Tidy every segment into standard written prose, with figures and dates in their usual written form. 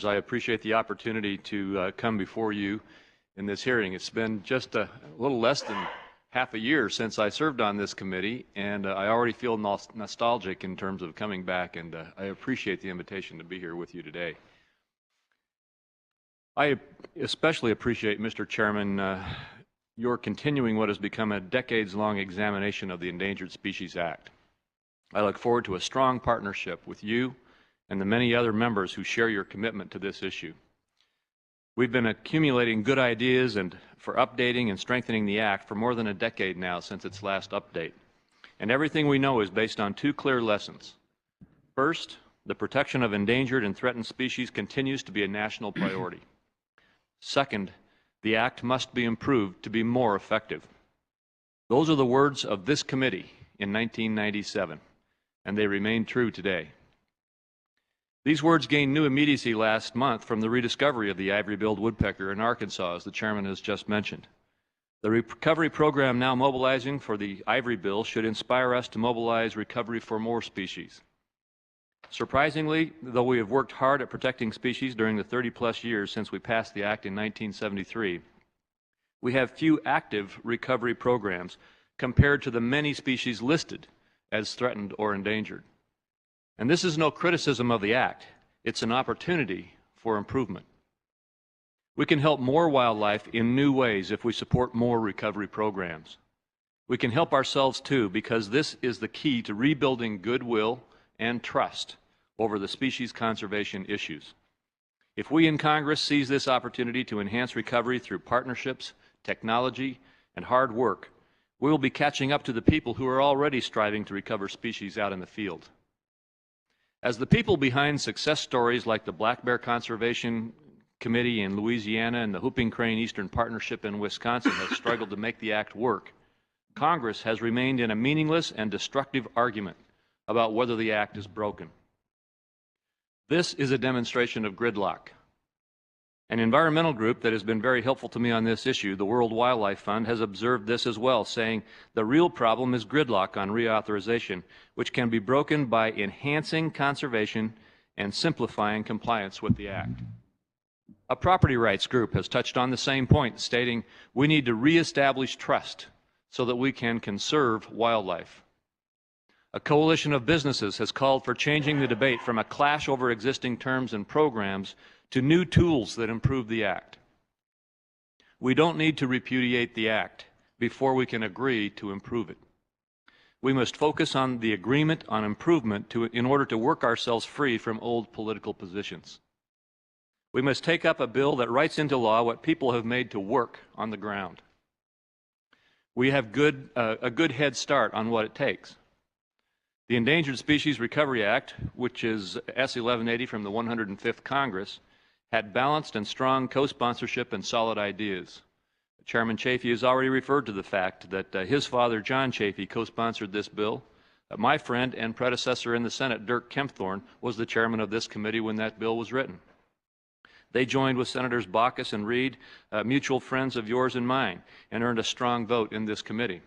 I appreciate the opportunity to come before you in this hearing. It's been just a little less than half a year since I served on this committee, and I already feel nostalgic in terms of coming back, and I appreciate the invitation to be here with you today. I especially appreciate, Mr. Chairman, your continuing what has become a decades-long examination of the Endangered Species Act. I look forward to a strong partnership with you and the many other members who share your commitment to this issue. We've been accumulating good ideas for updating and strengthening the Act for more than a decade now since its last update. And everything we know is based on two clear lessons. First, the protection of endangered and threatened species continues to be a national priority. Second, the Act must be improved to be more effective. Those are the words of this committee in 1997, and they remain true today. These words gained new immediacy last month from the rediscovery of the ivory-billed woodpecker in Arkansas, as the chairman has just mentioned. The recovery program now mobilizing for the ivory bill should inspire us to mobilize recovery for more species. Surprisingly, though we have worked hard at protecting species during the 30-plus years since we passed the Act in 1973, we have few active recovery programs compared to the many species listed as threatened or endangered. And this is no criticism of the Act. It's an opportunity for improvement. We can help more wildlife in new ways if we support more recovery programs. We can help ourselves too, because this is the key to rebuilding goodwill and trust over the species conservation issues. If we in Congress seize this opportunity to enhance recovery through partnerships, technology, and hard work, we will be catching up to the people who are already striving to recover species out in the field. As the people behind success stories like the Black Bear Conservation Committee in Louisiana and the Whooping Crane Eastern Partnership in Wisconsin have struggled to make the Act work, Congress has remained in a meaningless and destructive argument about whether the Act is broken. This is a demonstration of gridlock. An environmental group that has been very helpful to me on this issue, the World Wildlife Fund, has observed this as well, saying the real problem is gridlock on reauthorization, which can be broken by enhancing conservation and simplifying compliance with the Act. A property rights group has touched on the same point, stating we need to reestablish trust so that we can conserve wildlife. A coalition of businesses has called for changing the debate from a clash over existing terms and programs to new tools that improve the Act. We don't need to repudiate the Act before we can agree to improve it. We must focus on the agreement on improvement in order to work ourselves free from old political positions. We must take up a bill that writes into law what people have made to work on the ground. We have a good head start on what it takes. The Endangered Species Recovery Act, which is S. 1180 from the 105th Congress, had balanced and strong co-sponsorship and solid ideas. Chairman Chafee has already referred to the fact that his father, John Chafee, co-sponsored this bill. My friend and predecessor in the Senate, Dirk Kempthorne, was the chairman of this committee when that bill was written. They joined with Senators Baucus and Reed, mutual friends of yours and mine, and earned a strong vote in this committee.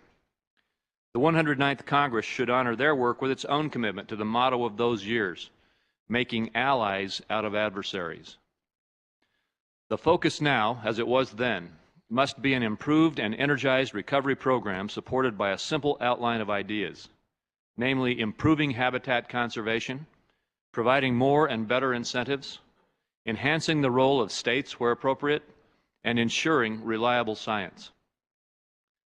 The 109th Congress should honor their work with its own commitment to the motto of those years, making allies out of adversaries. The focus now, as it was then, must be an improved and energized recovery program supported by a simple outline of ideas, namely improving habitat conservation, providing more and better incentives, enhancing the role of states where appropriate, and ensuring reliable science.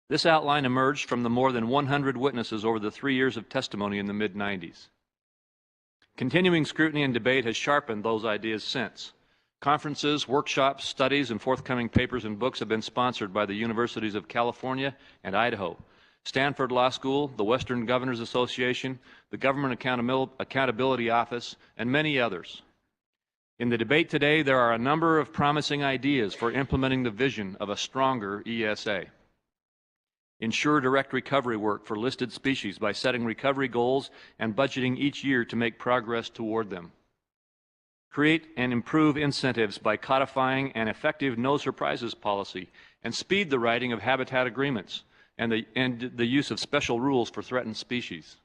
This outline emerged from the more than 100 witnesses over the 3 years of testimony in the mid-90s. Continuing scrutiny and debate has sharpened those ideas since. Conferences, workshops, studies, and forthcoming papers and books have been sponsored by the Universities of California and Idaho, Stanford Law School, the Western Governors Association, the Government Accountability Office, and many others. In the debate today, there are a number of promising ideas for implementing the vision of a stronger ESA. Ensure direct recovery work for listed species by setting recovery goals and budgeting each year to make progress toward them. Create and improve incentives by codifying an effective no-surprises policy and speed the writing of habitat agreements and the use of special rules for threatened species.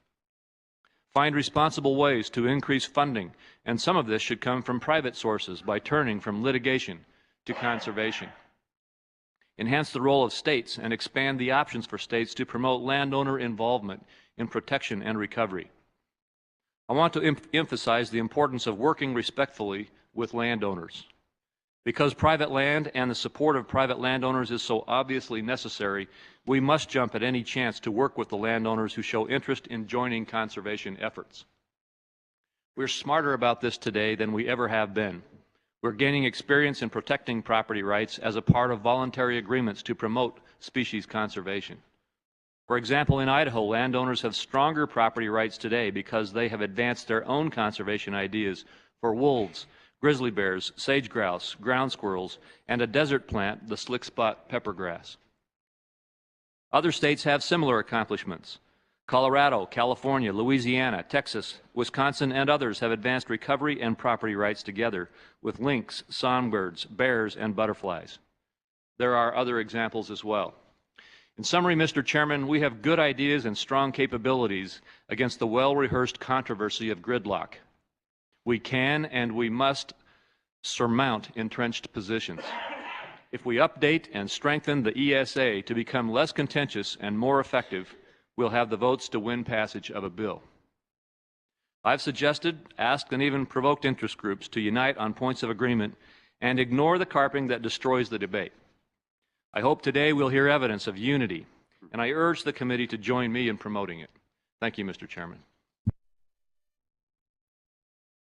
Find responsible ways to increase funding, and some of this should come from private sources by turning from litigation to conservation. Enhance the role of states and expand the options for states to promote landowner involvement in protection and recovery. I want to emphasize the importance of working respectfully with landowners. Because private land and the support of private landowners is so obviously necessary, we must jump at any chance to work with the landowners who show interest in joining conservation efforts. We're smarter about this today than we ever have been. We're gaining experience in protecting property rights as a part of voluntary agreements to promote species conservation. For example, in Idaho, landowners have stronger property rights today because they have advanced their own conservation ideas for wolves, grizzly bears, sage grouse, ground squirrels, and a desert plant, the slickspot peppergrass. Other states have similar accomplishments. Colorado, California, Louisiana, Texas, Wisconsin, and others have advanced recovery and property rights together with lynx, songbirds, bears, and butterflies. There are other examples as well. In summary, Mr. Chairman, we have good ideas and strong capabilities against the well-rehearsed controversy of gridlock. We can and we must surmount entrenched positions. If we update and strengthen the ESA to become less contentious and more effective, we'll have the votes to win passage of a bill. I've suggested, asked, and even provoked interest groups to unite on points of agreement and ignore the carping that destroys the debate. I hope today we'll hear evidence of unity, and I urge the committee to join me in promoting it. Thank you, Mr. Chairman.